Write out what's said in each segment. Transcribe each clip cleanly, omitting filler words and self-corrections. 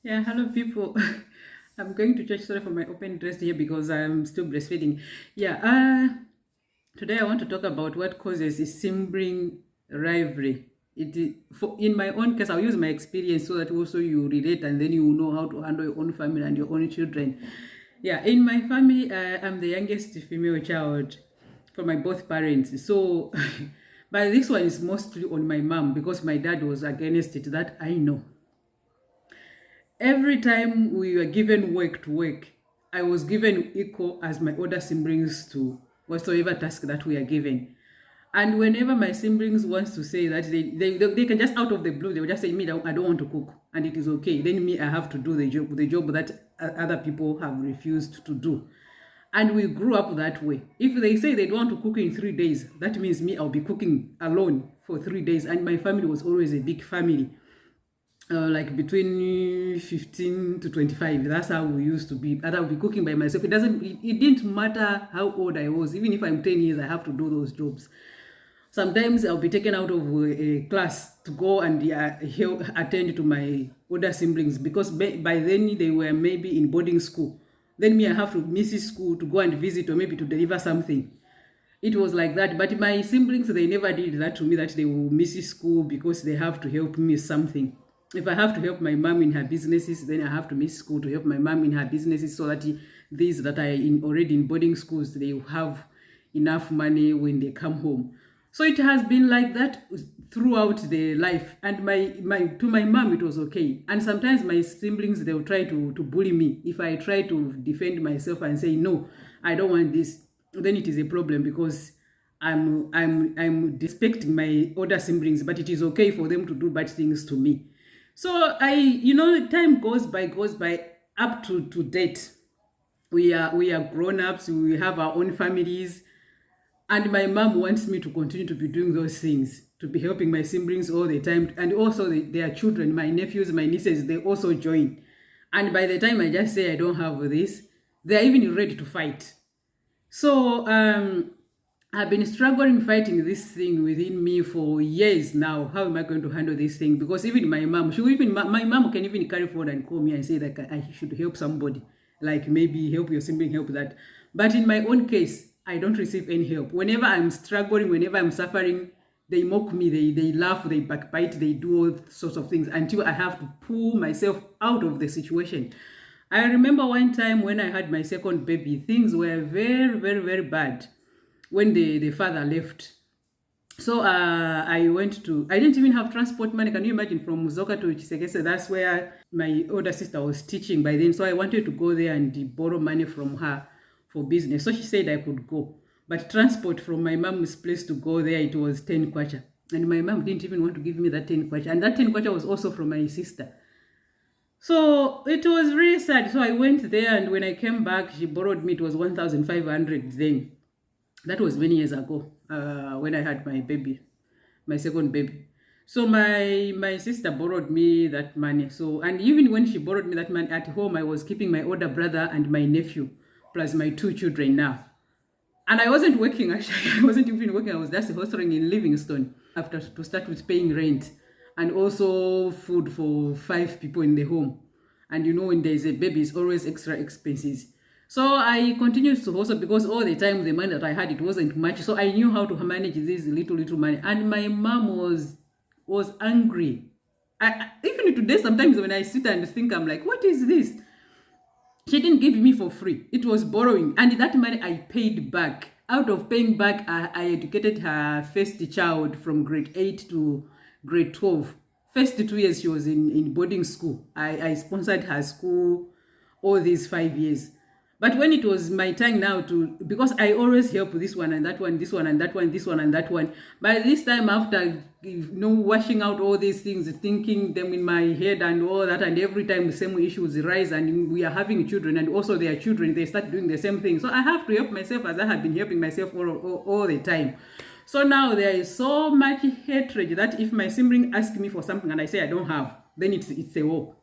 Yeah, hello people. I'm going to church, sorry for my open dress here because I'm still breastfeeding. Yeah, today I want to talk about what causes a sibling rivalry. In my own case, I'll use my experience so that also you relate and then you know how to handle your own family and your own children. Yeah, in my family, I'm the youngest female child for my both parents. So, but this one is mostly on my mom because my dad was against it. That I know. Every time we were given work to work, I was given equal as my older siblings to whatsoever task that we are given. And whenever my siblings wants to say that they can just out of the blue, they will just say, me, I don't want to cook. And it is okay. Then me, I have to do the job that other people have refused to do. And we grew up that way. If they say they don't want to cook in 3 days, that means me, I'll be cooking alone for 3 days. And my family was always a big family, like between 15 to 25. That's how we used to be. And I'll be cooking by myself. It didn't matter how old I was. Even if I'm 10 years, I have to do those jobs. Sometimes I'll be taken out of a class to go and attend to my older siblings because by then they were maybe in boarding school. Then me, I have to miss school to go and visit or maybe to deliver something. It was like that. But my siblings, they never did that to me, that they will miss school because they have to help me with something. If I have to help my mom in her businesses, then I have to miss school to help my mom in her businesses so that these that are already in boarding schools, they have enough money when they come home. So it has been like that throughout the life. And to my mom, it was okay. And sometimes my siblings, they will try to bully me. If I try to defend myself and say, no, I don't want this, then it is a problem because I'm respecting my older siblings, but it is okay for them to do bad things to me. So time goes by up to date. We are grown ups. We have our own families, and my mom wants me to continue to be doing those things, to be helping my siblings all the time, and also their children, my nephews, my nieces. They also join, and by the time I just say I don't have this, they are even ready to fight. So I've been struggling fighting this thing within me for years now. How am I going to handle this thing? Because even my mom, my mom can even carry forward and call me and say that I should help somebody, like maybe help your sibling, help that. But in my own case, I don't receive any help. Whenever I'm struggling, whenever I'm suffering, they mock me, they laugh, they backbite, they do all sorts of things until I have to pull myself out of the situation. I remember one time when I had my second baby, things were very, very, very bad when the father left. So I didn't even have transport money. Can you imagine, from Muzoka to Chisekese? That's where my older sister was teaching by then. So I wanted to go there and borrow money from her for business. So she said I could go. But transport from my mom's place to go there, it was 10 kwacha. And my mom didn't even want to give me that 10 kwacha. And that 10 kwacha was also from my sister. So it was really sad. So I went there, and when I came back, she borrowed me. It was 1,500 then. That was many years ago, when I had my baby, my second baby. So my sister borrowed me that money. So, and even when she borrowed me that money at home, I was keeping my older brother and my nephew, plus my two children now. And I wasn't working, actually. I wasn't even working. I was just hustling in Livingstone after to start with paying rent and also food for 5 people in the home. And when there is a baby, it's always extra expenses. So I continued to hustle because all the time the money that I had, it wasn't much. So I knew how to manage this little money. And my mom was angry. Even today, sometimes when I sit and think, I'm like, what is this? She didn't give me for free. It was borrowing. And that money I paid back. Out of paying back, I educated her first child from grade 8 to grade 12. First 2 years she was in boarding school. I sponsored her school all these 5 years. But when it was my time now because I always help this one and that one, this one and that one, this one and that one. By this time, after washing out all these things, thinking them in my head and all that, and every time the same issues rise, and we are having children, and also their children, they start doing the same thing. So I have to help myself as I have been helping myself all the time. So now there is so much hatred that if my sibling asks me for something and I say I don't have, then it's a war.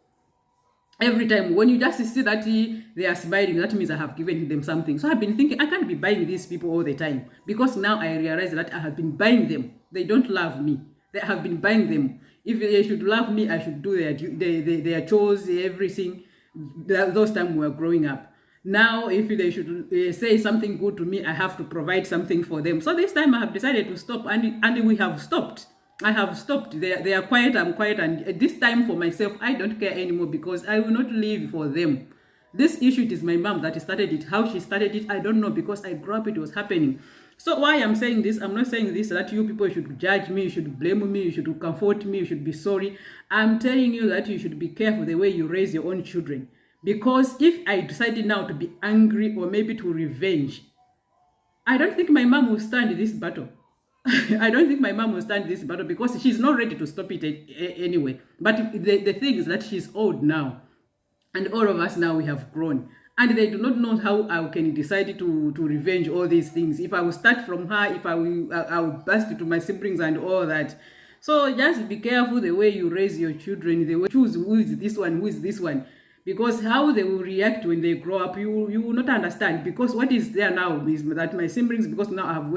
Every time when you just see that they are smiling, that means I have given them something. So I've been thinking, I can't be buying these people all the time, because now I realize that I have been buying them. They don't love me. They have been buying them If they should love me, I should do their chores, everything. Those times we were growing up. Now, if they should say something good to me, I have to provide something for them. So this time I have decided to stop, and we have stopped. I have stopped. They are quiet, I'm quiet, and this time for myself, I don't care anymore because I will not live for them. This issue, it is my mom that started it. How she started it, I don't know, because I grew up, it was happening. So why I'm saying this, I'm not saying this that you people should judge me, you should blame me, you should comfort me, you should be sorry. I'm telling you that you should be careful the way you raise your own children. Because if I decided now to be angry or maybe to revenge, I don't think my mom will stand this battle. I don't think my mom will stand this battle because she's not ready to stop it anyway. But the thing is that she's old now. And all of us now, we have grown. And they do not know how I can decide to revenge all these things. If I will start from her, if I will burst to my siblings and all that. So just be careful the way you raise your children, the way choose who is this one, who is this one. Because how they will react when they grow up, you will not understand. Because what is there now is that my siblings, because now I'm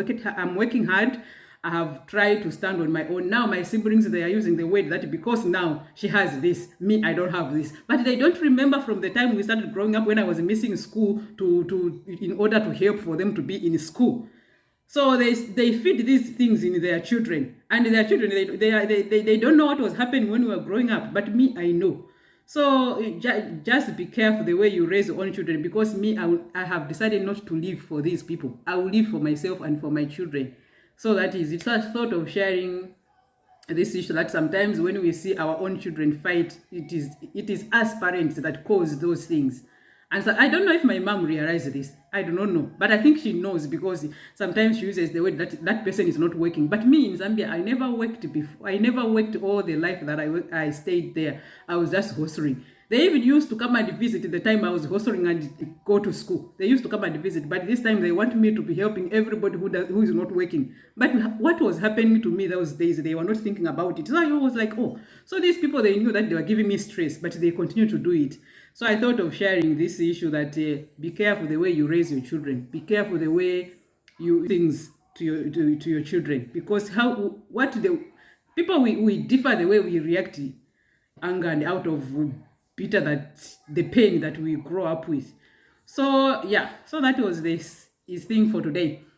working hard, I have tried to stand on my own. Now my siblings, they are using the word that because now she has this, me, I don't have this. But they don't remember from the time we started growing up when I was missing school in order to help for them to be in school. So they feed these things in their children. And their children, they don't know what was happening when we were growing up. But me, I know. So just be careful the way you raise your own children, because me, I have decided not to live for these people. I will live for myself and for my children. So that is, it's a thought of sharing this issue that sometimes when we see our own children fight, it is us parents that cause those things. And so I don't know if my mom realized this. I do not know. But I think she knows, because sometimes she uses the word that person is not working. But me in Zambia, I never worked before. I never worked all the life that I stayed there. I was just hustling. They even used to come and visit the time I was hustling and go to school. They used to come and visit. But this time they want me to be helping everybody who is not working. But what was happening to me those days, they were not thinking about it. So I was like, oh, so these people, they knew that they were giving me stress, but they continue to do it. So I thought of sharing this issue that be careful the way you raise your children. Be careful the way you things to your children, because people we differ the way we react anger and out of bitter that the pain that we grow up with. So yeah, so that was this thing for today.